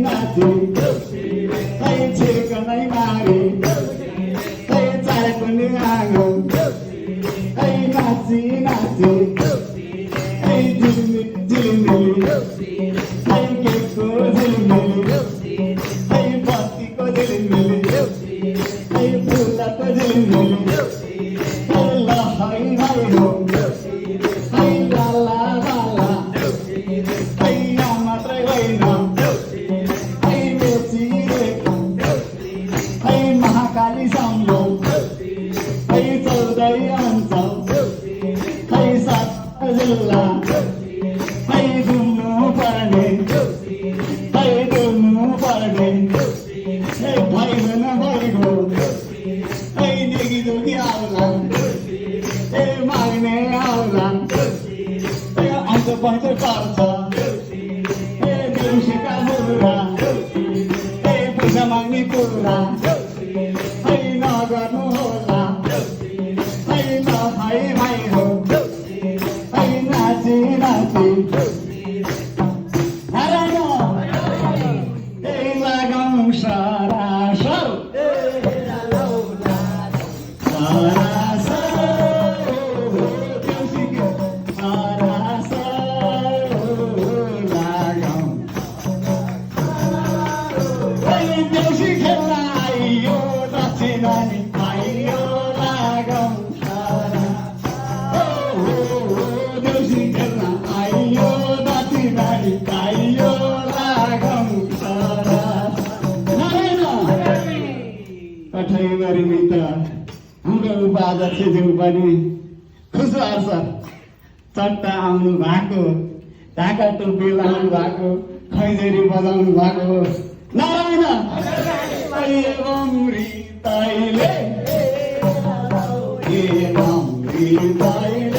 नाचे काही छिरक नाही मारे काही चालकून आंगो काही नाची नाचे काही झिलमिली झिलमिली काही केको झिलमिली काही बातिको झिलमिली काही फुलाको झिलमिली काही लहाई हाई हो काही लाला लाला काही आमात्र होईना महाकाली सांगो काही चौदाई आमचा काही सात जिल्हा काही दुन्नू पारडे काही दोन्नू पारडे भाई बन भाई गो काही निगी दोघी आवला मागणे आवला आमचं पंच पारचा दिवशी का मुलगा पुन्हा मागणी पुरा हाय नागन होला हाय ना हाय हाय हो हाय नाची नाची नारायण हे लागम सारा सर सारा सर सारा सर लागम हाय देवशी खेळला आयो नाची नानी आयो लागम सारा देवशी खेळला आयो नाची नानी आयो लागम सारा नारायण कठै गरी मित्र हाम्रो बाजा से जुबानी खुस आसा चट्टा आउनु भएको ढाका टोपी लाउनु भएको खैजरी बजाउनु भएको नारायण एवं रीताइले एवं रीताइले